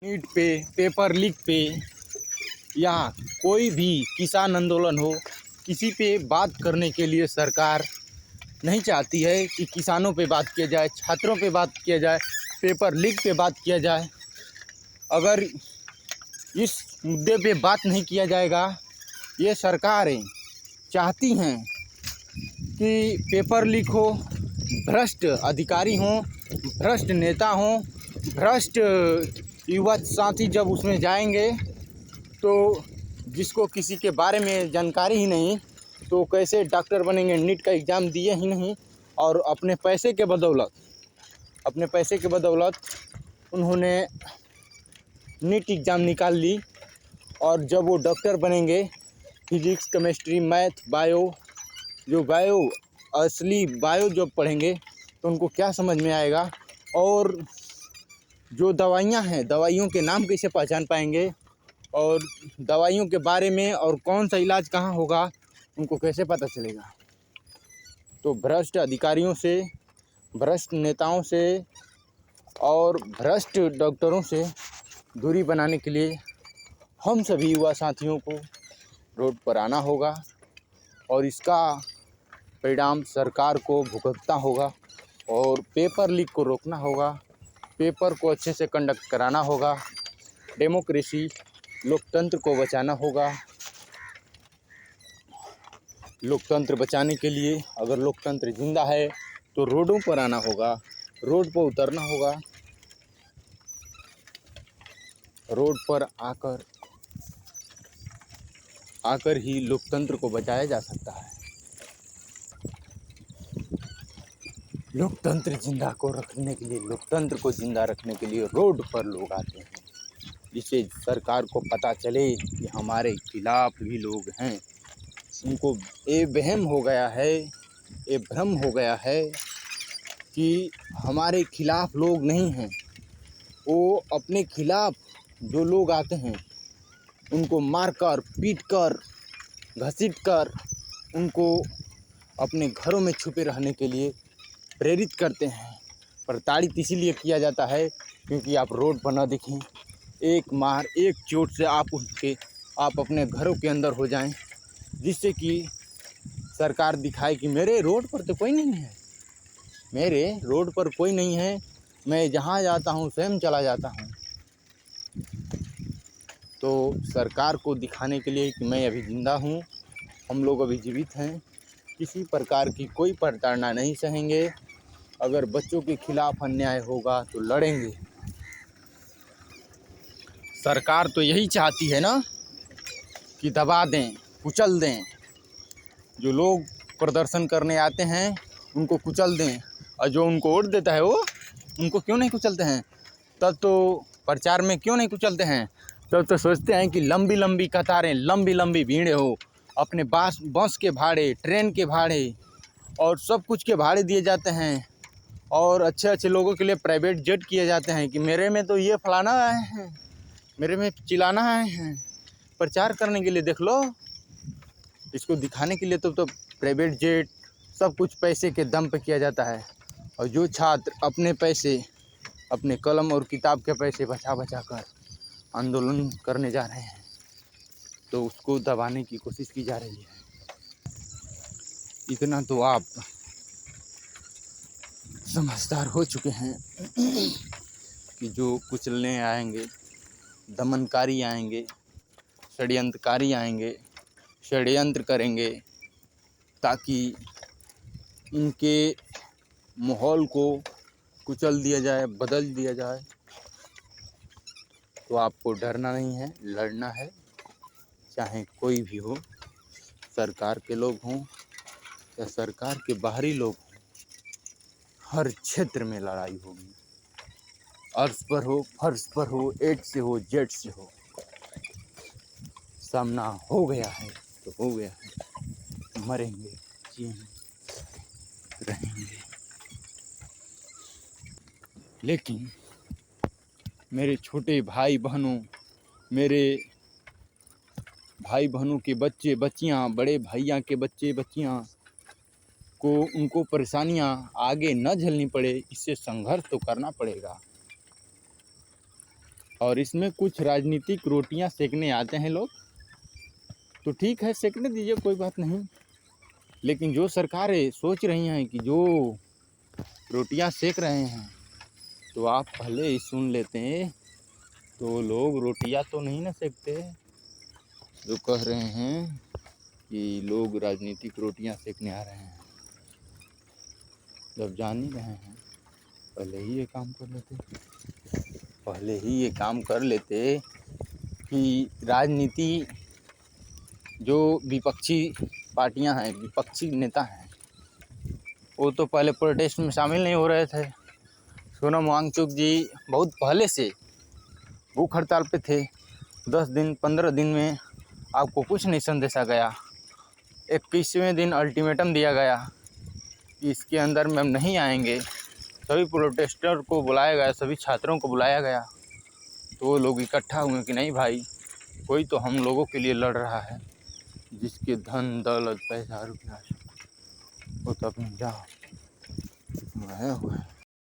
NEET पे, paper leak पे या कोई भी किसान आंदोलन हो, किसी पे बात करने के लिए सरकार नहीं चाहती है कि किसानों पे बात किया जाए, छात्रों पे बात किया जाए, पेपर लीक पे बात किया जाए। अगर इस मुद्दे पे बात नहीं किया जाएगा, ये सरकारें चाहती हैं कि पेपर लीक हो, भ्रष्ट अधिकारी हों, भ्रष्ट नेता हों, भ्रष्ट युवा साथी जब उसमें जाएंगे तो जिसको किसी के बारे में जानकारी ही नहीं तो कैसे डॉक्टर बनेंगे। नीट का एग्ज़ाम दिए ही नहीं और अपने पैसे के बदौलत उन्होंने नीट एग्ज़ाम निकाल ली और जब वो डॉक्टर बनेंगे, फिजिक्स, केमिस्ट्री, मैथ, असली बायो जब पढ़ेंगे तो उनको क्या समझ में आएगा। और जो दवाइयाँ हैं, दवाइयों के नाम कैसे पहचान पाएंगे और दवाइयों के बारे में और कौन सा इलाज कहाँ होगा उनको कैसे पता चलेगा। तो भ्रष्ट अधिकारियों से, भ्रष्ट नेताओं से और भ्रष्ट डॉक्टरों से दूरी बनाने के लिए हम सभी युवा साथियों को रोड पर आना होगा और इसका परिणाम सरकार को भुगतना होगा और पेपर लीक को रोकना होगा, पेपर को अच्छे से कंडक्ट कराना होगा, डेमोक्रेसी, लोकतंत्र को बचाना होगा। लोकतंत्र बचाने के लिए अगर लोकतंत्र जिंदा है तो रोडों पर आना होगा, रोड पर उतरना होगा। रोड पर आकर ही लोकतंत्र को बचाया जा सकता है। लोकतंत्र को जिंदा रखने के लिए रोड पर लोग आते हैं, जिससे सरकार को पता चले कि हमारे खिलाफ भी लोग हैं। उनको ये वहम हो गया है, ये भ्रम हो गया है कि हमारे खिलाफ लोग नहीं हैं। वो अपने खिलाफ जो लोग आते हैं उनको मारकर, पीटकर, घसीटकर उनको अपने घरों में छुपे रहने के लिए प्रेरित करते हैं। प्रताड़ित इसीलिए किया जाता है क्योंकि आप रोड पर न दिखें, एक चोट से आप अपने घरों के अंदर हो जाएं, जिससे कि सरकार दिखाए कि मेरे रोड पर तो कोई नहीं है, मैं जहाँ जाता हूँ स्वयं चला जाता हूँ। तो सरकार को दिखाने के लिए कि मैं अभी ज़िंदा हूँ, हम लोग अभी जीवित हैं, किसी प्रकार की कोई प्रताड़ना नहीं सहेंगे। अगर बच्चों के खिलाफ अन्याय होगा तो लड़ेंगे। सरकार तो यही चाहती है ना कि दबा दें, कुचल दें। जो लोग प्रदर्शन करने आते हैं उनको कुचल दें, और जो उनको वोट देता है वो उनको क्यों नहीं कुचलते हैं। तब तो प्रचार में क्यों नहीं कुचलते हैं, तब तो सोचते हैं कि लंबी लंबी कतारें, लंबी लंबी भीड़ें हो, अपने बस के भाड़े, ट्रेन के भाड़े और सब कुछ के भाड़े दिए जाते हैं और अच्छे अच्छे लोगों के लिए प्राइवेट जेट किए जाते हैं कि मेरे में तो ये फलाना आए हैं, मेरे में चिल्लाना आए हैं, प्रचार करने के लिए देख लो। इसको दिखाने के लिए तो प्राइवेट जेट सब कुछ पैसे के दम पे किया जाता है। और जो छात्र अपने पैसे, अपने कलम और किताब के पैसे बचा कर आंदोलन करने जा रहे हैं तो उसको दबाने की कोशिश की जा रही है। इतना तो आप समझदार हो चुके हैं कि जो कुचलने आएंगे, दमनकारी आएंगे, षड्यंत्रकारी आएंगे, षड्यंत्र करेंगे ताकि इनके माहौल को कुचल दिया जाए, बदल दिया जाए। तो आपको डरना नहीं है, लड़ना है, चाहे कोई भी हो, सरकार के लोग हों या सरकार के बाहरी लोग हों, हर क्षेत्र में लड़ाई होगी। अर्श पर हो, फर्श पर हो, एट से हो, जेट से हो, सामना हो गया है तो हो गया है। मरेंगे, जिएंगे, रहेंगे। लेकिन मेरे छोटे भाई बहनों, मेरे भाई बहनों के बच्चे बच्चियां, बड़े भैया के बच्चे बच्चियां को उनको परेशानियां आगे न झेलनी पड़े, इससे संघर्ष तो करना पड़ेगा। और इसमें कुछ राजनीतिक रोटियां सेकने आते हैं लोग, तो ठीक है सेकने दीजिए, कोई बात नहीं। लेकिन जो सरकारें सोच रही हैं कि जो रोटियां सेक रहे हैं, तो आप पहले ही सुन लेते हैं, तो लोग रोटियां तो नहीं ना सेकते। जो कह रहे हैं कि लोग राजनीतिक रोटियां सेकने आ रहे हैं, जब जान ही रहे हैं पहले ही ये काम कर लेते, पहले ही ये काम कर लेते कि राजनीति जो विपक्षी पार्टियां हैं, विपक्षी नेता हैं, वो तो पहले प्रोटेस्ट में शामिल नहीं हो रहे थे। सोनम वांगचुक जी बहुत पहले से भूख हड़ताल पे थे। 10 दिन 15 दिन में आपको कुछ नहीं संदेशा गया। 21वें दिन अल्टीमेटम दिया गया कि इसके अंदर में हम नहीं आएंगे। सभी प्रोटेस्टर को बुलाया गया, सभी छात्रों को बुलाया गया, तो वो लोग इकट्ठा हुए कि नहीं भाई, कोई तो हम लोगों के लिए लड़ रहा है, जिसके धन दौलत पैसा रुपया वो तो अपने जाओ हुआ है।